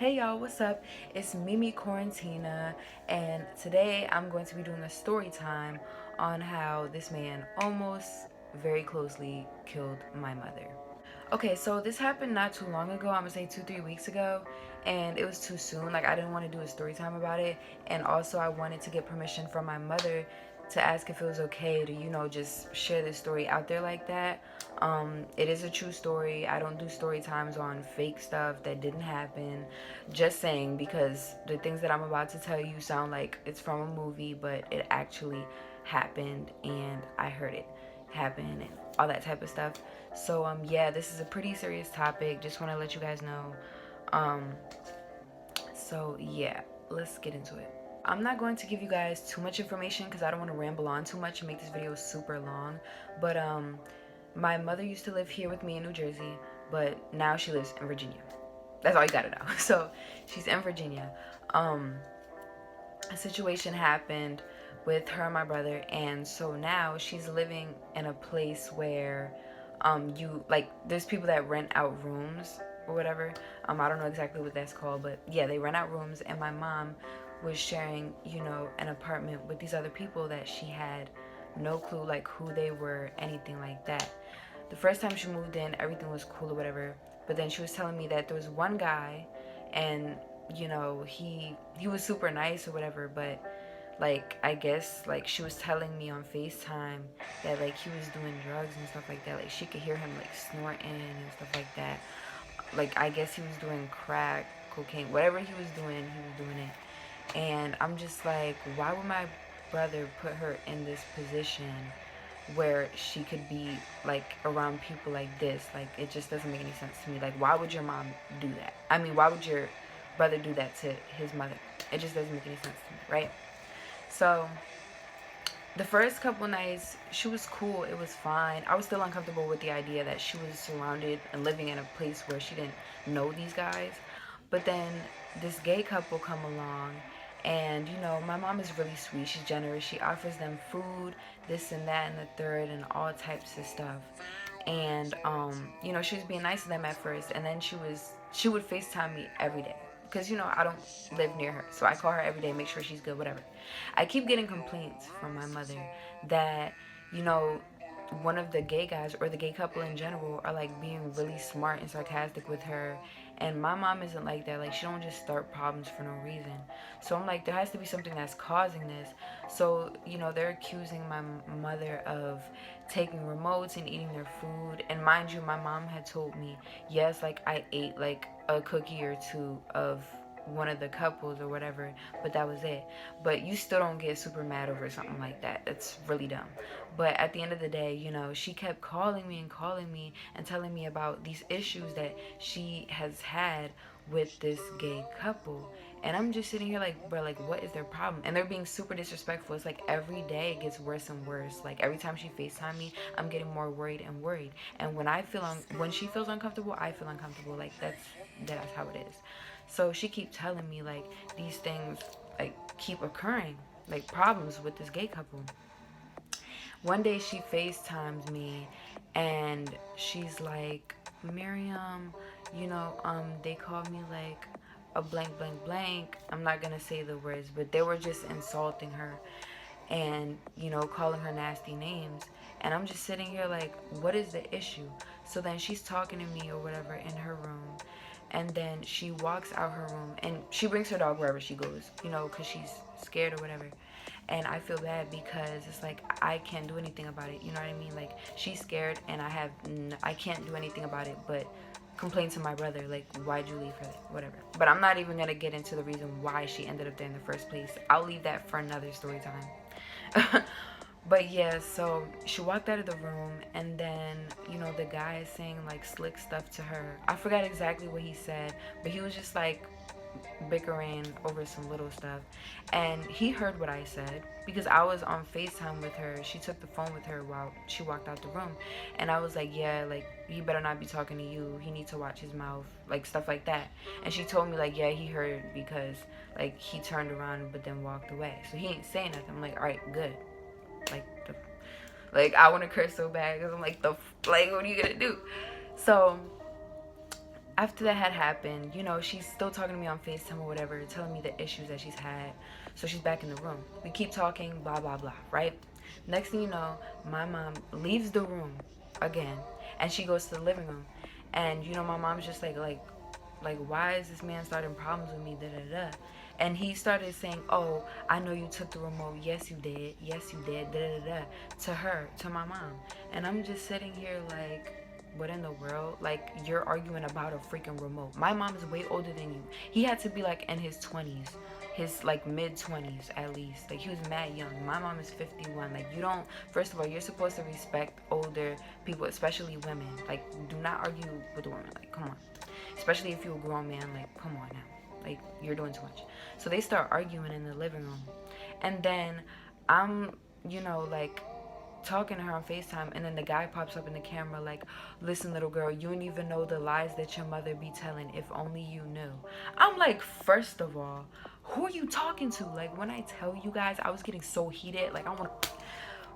Hey y'all, what's up? It's Mimi Quarantina, and today I'm going to be doing a story time on how this man almost very closely killed my mother. Okay, so this happened not too long ago. I'm gonna say 2, 3 weeks ago, and it was too soon. Like, I didn't want to do a story time about it, and also I wanted to get permission from my mother to ask if it was okay to, just share this story out there like that. It is a true story. I don't do story times on fake stuff that didn't happen. Just saying, because the things that I'm about to tell you sound like it's from a movie, but it actually happened, and I heard it happen and all that type of stuff. So yeah, this is a pretty serious topic. Just want to let you guys know. Um so yeah, let's get into it. I'm not going to give you guys too much information because I don't want to ramble on too much and make this video super long. But my mother used to live here with me in New Jersey, but now she lives in Virginia. That's all you gotta know. So she's in Virginia. A situation happened with her and my brother, and so now she's living in a place where you like there's people that rent out rooms or whatever. I don't know exactly what that's called, but yeah, they rent out rooms, and my mom was sharing, an apartment with these other people that she had no clue like who they were, anything like that. The first time she moved in, everything was cool or whatever, but then she was telling me that there was one guy, and he was super nice or whatever, but like I guess like she was telling me on FaceTime that like he was doing drugs and stuff like that. Like she could hear him like snorting and stuff like that. Like I guess he was doing crack, cocaine, whatever he was doing it. And I'm just like, why would my brother put her in this position where she could be like around people like this? Like, it just doesn't make any sense to me. Like, why would your mom do that? I mean, why would your brother do that to his mother? It just doesn't make any sense to me, right? So the first couple nights she was cool, it was fine. I was still uncomfortable with the idea that she was surrounded and living in a place where she didn't know these guys. But then this gay couple come along, and my mom is really sweet, she's generous, she offers them food, this and that and the third, and all types of stuff. And she was being nice to them at first, and then she would FaceTime me every day because I don't live near her, so I call her every day, make sure she's good, whatever. I keep getting complaints from my mother that you know one of the gay guys or the gay couple in general are like being really smart and sarcastic with her, and my mom isn't like that. Like, she don't just start problems for no reason. So I'm like, there has to be something that's causing this. So they're accusing my mother of taking remotes and eating their food. And mind you, my mom had told me, yes, like I ate like a cookie or two of one of the couples or whatever, but that was it. But you still don't get super mad over something like that. That's really dumb. But at the end of the day, she kept calling me and telling me about these issues that she has had with this gay couple. And I'm just sitting here like, bro, like, what is their problem? And they're being super disrespectful. It's like every day it gets worse and worse. Like, every time she FaceTime me, I'm getting more worried and worried. And when she feels uncomfortable, I feel uncomfortable. Like, that's how it is. So she keep telling me like these things like keep occurring, like problems with this gay couple. One day she FaceTimes me, and she's like, Miriam, they called me like a blank blank blank. I'm not gonna say the words, but they were just insulting her and calling her nasty names. And I'm just sitting here like, what is the issue? So then she's talking to me or whatever in her room, and then she walks out her room and she brings her dog wherever she goes, because she's scared or whatever. And I feel bad because it's like I can't do anything about it, you know what I mean? Like, she's scared and I can't do anything about it but complain to my brother, like, why'd you leave her, whatever. But I'm not even gonna get into the reason why she ended up there in the first place. I'll leave that for another story time. But yeah, so she walked out of the room, and then the guy is saying like slick stuff to her. I forgot exactly what he said, but he was just like bickering over some little stuff. And he heard what I said because I was on FaceTime with her. She took the phone with her while she walked out the room, and I was like, yeah, like, he better not be talking to you, he needs to watch his mouth, like stuff like that. And she told me like, yeah, he heard because like he turned around but then walked away, so he ain't saying nothing. I'm like, all right, good. Like, I want to curse so bad because I'm like, like, what are you gonna do? So after that had happened, you know, she's still talking to me on FaceTime or whatever, telling me the issues that she's had. So she's back in the room. We keep talking, blah, blah, blah, right? Next thing you know, my mom leaves the room again, and she goes to the living room. And, you know, my mom's just like, why is this man starting problems with me, da, da, da. And he started saying, oh, I know you took the remote. Yes, you did. Yes, you did, da, da, da, to her, to my mom. And I'm just sitting here like, what in the world? Like, you're arguing about a freaking remote. My mom is way older than you. He had to be like in his 20s, his like mid 20s at least. Like, he was mad young. My mom is 51. Like, you don't, first of all, you're supposed to respect older people, especially women. Like, do not argue with a woman. Like, come on. Especially if you're a grown man. Like, come on now. Like, you're doing too much. So they start arguing in the living room. And then I'm, you know, like, talking to her on FaceTime, and then the guy pops up in the camera like, listen, little girl, you don't even know the lies that your mother be telling. If only you knew. I'm like, first of all, who are you talking to? Like, when I tell you guys, I was getting so heated. Like, I want to,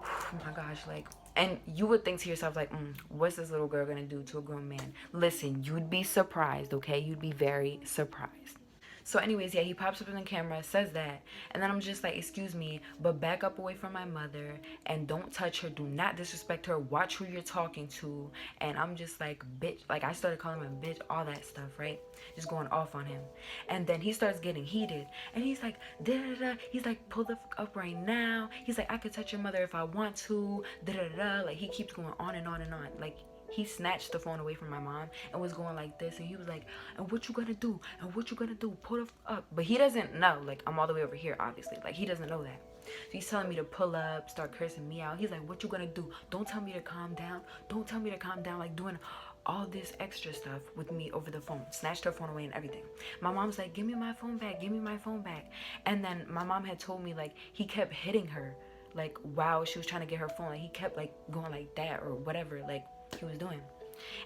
oh my gosh, like, and you would think to yourself, like, what's this little girl gonna do to a grown man? Listen, you'd be surprised, okay? You'd be very surprised. So anyways, yeah, he pops up in the camera, says that, and then I'm just like, excuse me, but back up away from my mother and don't touch her. Do not disrespect her. Watch who you're talking to. And I'm just like, bitch. Like, I started calling him a bitch, all that stuff, right? Just going off on him. And then he starts getting heated. And he's like, da da da. He's like, pull the fuck up right now. He's like, I could touch your mother if I want to. Da da da. Like, he keeps going on and on and on. Like, he snatched the phone away from my mom and was going like this, and he was like, and what you gonna do, and what you gonna do, pull the up. But he doesn't know, like, I'm all the way over here, obviously. Like, he doesn't know that. So he's telling me to pull up, start cursing me out. He's like, what you gonna do? Don't tell me to calm down. Don't tell me to calm down. Like, doing all this extra stuff with me over the phone. Snatched her phone away and everything. My mom's like, give me my phone back, give me my phone back. And then my mom had told me, like, he kept hitting her, like, while she was trying to get her phone. Like, he kept, like, going like that or whatever, like, he was doing.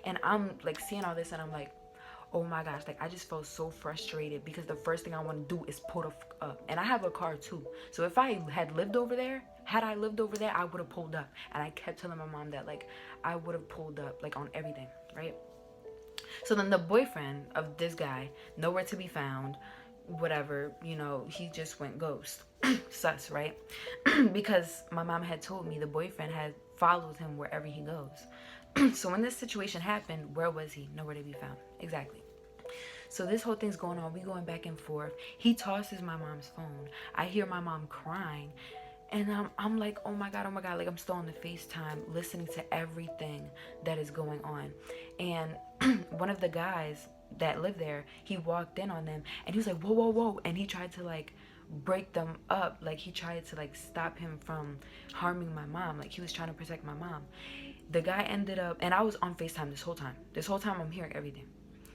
And I'm like seeing all this, and I'm like, oh my gosh, like, I just felt so frustrated, because the first thing I want to do is pull the fuck up. And I have a car too, so if I had lived over there, I would have pulled up. And I kept telling my mom that, like, I would have pulled up, like, on everything, right? So then the boyfriend of this guy, nowhere to be found, whatever, you know, he just went ghost. Sus, right? Because my mom had told me the boyfriend had followed him wherever he goes. So when this situation happened, where was he? Nowhere to be found. Exactly. So this whole thing's going on. We going back and forth. He tosses my mom's phone. I hear my mom crying. And I'm like, oh my God. Like, I'm still on the FaceTime listening to everything that is going on. And one of the guys that lived there, he walked in on them, and he was like, whoa, whoa, whoa. And he tried to, like, break them up. Like, he tried to, like, stop him from harming my mom. Like, he was trying to protect my mom. The guy ended up, and I was on FaceTime this whole time. This whole time I'm hearing everything.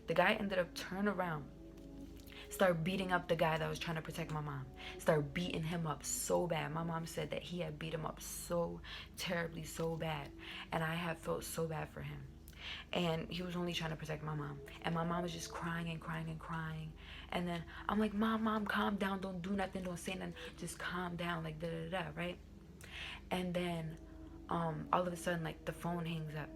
The guy ended up turn around, start beating up the guy that was trying to protect my mom. Start beating him up so bad. My mom said that he had beat him up so terribly, so bad. And I had felt so bad for him. And he was only trying to protect my mom. And my mom was just crying and crying and crying. And then I'm like, mom, calm down. Don't do nothing. Don't say nothing. Just calm down. Like, da-da-da, right? And then all of a sudden, like, the phone hangs up.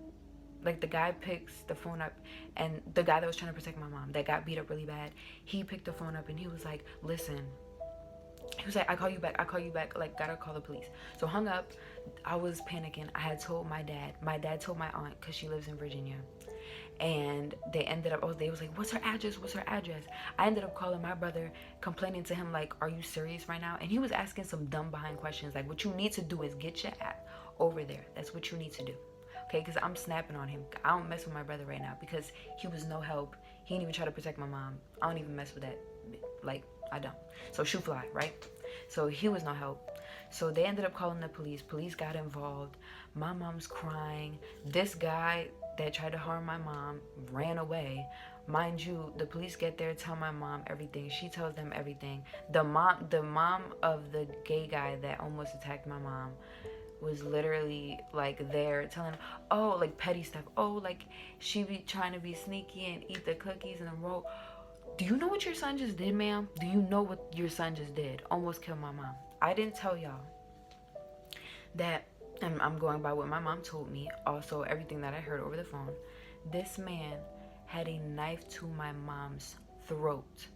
Like, the guy picks the phone up, and the guy that was trying to protect my mom, that got beat up really bad, he picked the phone up, and he was like, listen. He was like, I call you back, like, gotta call the police. So hung up. I was panicking. I had told my dad told my aunt, because she lives in Virginia. And they ended up, they was like, what's her address? I ended up calling my brother, complaining to him, like, are you serious right now? And he was asking some dumb behind questions, like, what you need to do is get your ass over there. That's what you need to do. Okay, because I'm snapping on him. I don't mess with my brother right now, because he was no help. He didn't even try to protect my mom. I don't even mess with that. Like, I don't. So shoe fly, right? So he was no help. So they ended up calling the police. Police got involved. My mom's crying. This guy that tried to harm my mom ran away. Mind you, the police get there, tell my mom everything. She tells them everything. The mom of the gay guy that almost attacked my mom was literally, like, there telling, oh, like, petty stuff. Oh, like, she be trying to be sneaky and eat the cookies and the roll. Do you know what your son just did, ma'am? Do you know what your son just did? Almost killed my mom. I didn't tell y'all that, and I'm going by what my mom told me, also everything that I heard over the phone. This man had a knife to my mom's throat,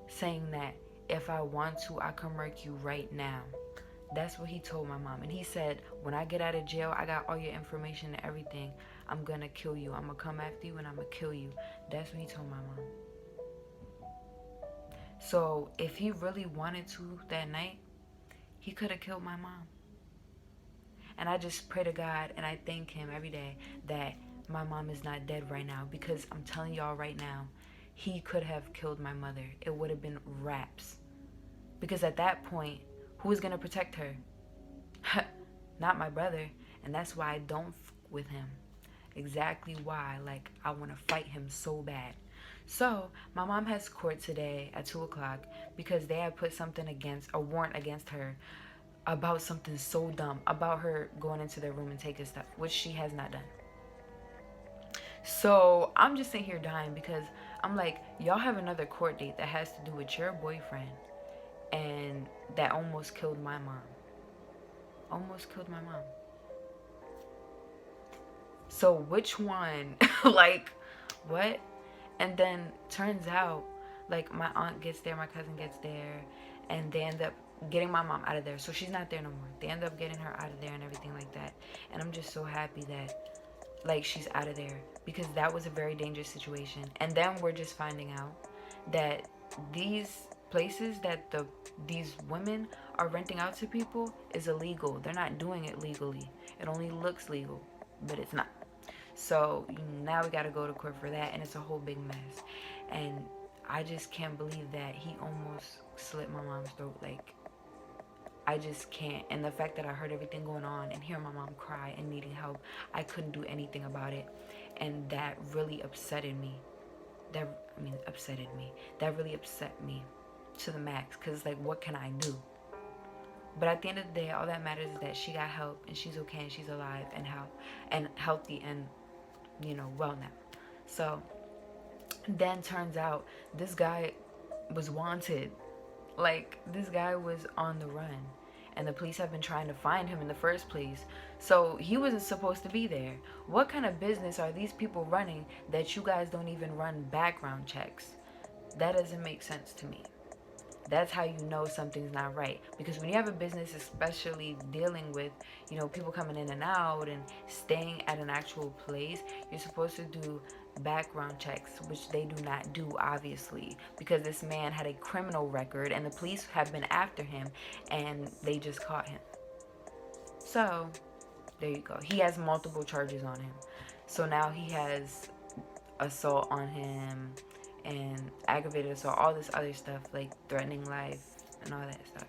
saying that if I want to, I can murk you right now. That's what he told my mom. And he said, when I get out of jail, I got all your information and everything. I'm gonna kill you. I'm gonna come after you and I'm gonna kill you. That's what he told my mom. So if he really wanted to that night, he could have killed my mom. And I just pray to God and I thank him every day that my mom is not dead right now, because I'm telling y'all right now, he could have killed my mother. It would have been wraps. Because at that point, who is going to protect her? Not my brother. And that's why I don't with him. Exactly why. Like, I want to fight him so bad. So my mom has court today at 2 o'clock because they had put something against, a warrant against her about something so dumb, about her going into their room and taking stuff, which she has not done. So I'm just sitting here dying because I'm like, y'all have another court date that has to do with your boyfriend and that almost killed my mom. Almost killed my mom. So which one? Like, what? And then turns out, like, my aunt gets there, my cousin gets there, and they end up getting my mom out of there. So she's not there no more. They end up getting her out of there and everything like that. And I'm just so happy that, like, she's out of there, because that was a very dangerous situation. And then we're just finding out that these places that these women are renting out to people is illegal. They're not doing it legally. It only looks legal, but it's not. So now we got to go to court for that, and it's a whole big mess. And I just can't believe that he almost slit my mom's throat. Like, I just can't. And the fact that I heard everything going on and hear my mom cry and needing help, I couldn't do anything about it. And that really upsetted me. That really upset me to the max, because, like, what can I do? But at the end of the day, all that matters is that she got help and she's okay and she's alive and healthy and, you know, well now. So then turns out this guy was wanted. Like, this guy was on the run, and the police have been trying to find him in the first place. So he wasn't supposed to be there. What kind of business are these people running that you guys don't even run background checks? That doesn't make sense to me. That's how you know something's not right. Because when you have a business, especially dealing with, you know, people coming in and out and staying at an actual place, you're supposed to do background checks, which they do not do, obviously, because this man had a criminal record and the police have been after him and they just caught him. So there you go. He has multiple charges on him. So now he has assault on him and aggravated assault, all this other stuff, like threatening life and all that stuff.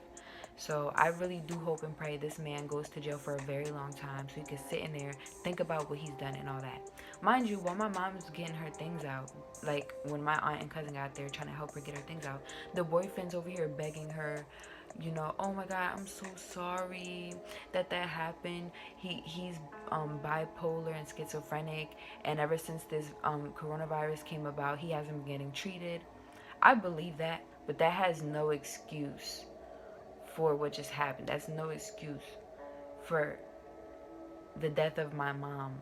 So I really do hope and pray this man goes to jail for a very long time so he can sit in there, think about what he's done and all that. Mind you, while my mom's getting her things out, like when my aunt and cousin got there trying to help her get her things out, the boyfriend's over here begging her, you know, oh my God, I'm so sorry that happened. He's bipolar and schizophrenic, and ever since this coronavirus came about, he hasn't been getting treated. I believe that, but that has no excuse for what just happened. That's no excuse for the death of my mom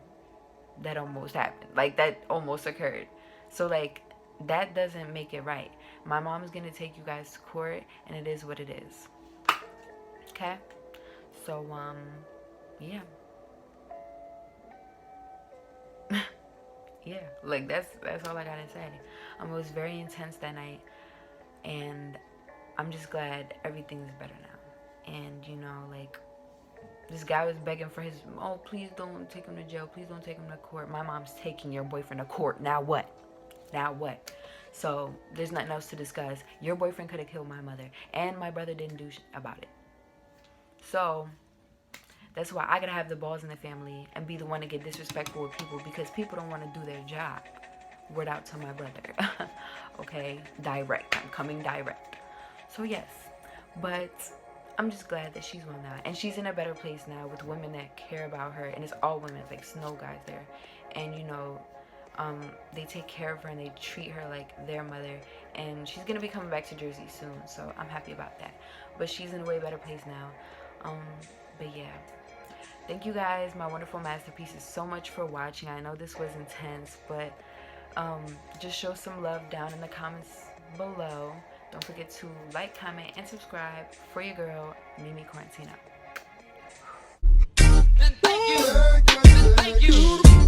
that almost happened. Like, that almost occurred. So, like, that doesn't make it right. My mom is going to take you guys to court, and it is what it is. Okay? So, yeah. Yeah, like, that's all I got to say. It was very intense that night, and I'm just glad everything's better now. And, you know, like, this guy was begging for his, oh, please don't take him to jail. Please don't take him to court. My mom's taking your boyfriend to court. Now what? Now what? So there's nothing else to discuss. Your boyfriend could have killed my mother, and my brother didn't do about it. So that's why I gotta have the balls in the family and be the one to get disrespectful with people, because people don't want to do their job. Word out to my brother. Okay, direct. I'm coming direct. So yes, but I'm just glad that she's well now, and she's in a better place now with women that care about her, and it's all women. It's like Snow guys there, and, you know, they take care of her and they treat her like their mother, and she's gonna be coming back to Jersey soon, so I'm happy about that. But she's in a way better place now. But yeah, thank you guys, my wonderful masterpieces, so much for watching. I know this was intense, but Just show some love down in the comments below. Don't forget to like, comment, and subscribe for your girl, Mimi Quarantina. And thank you. And thank you.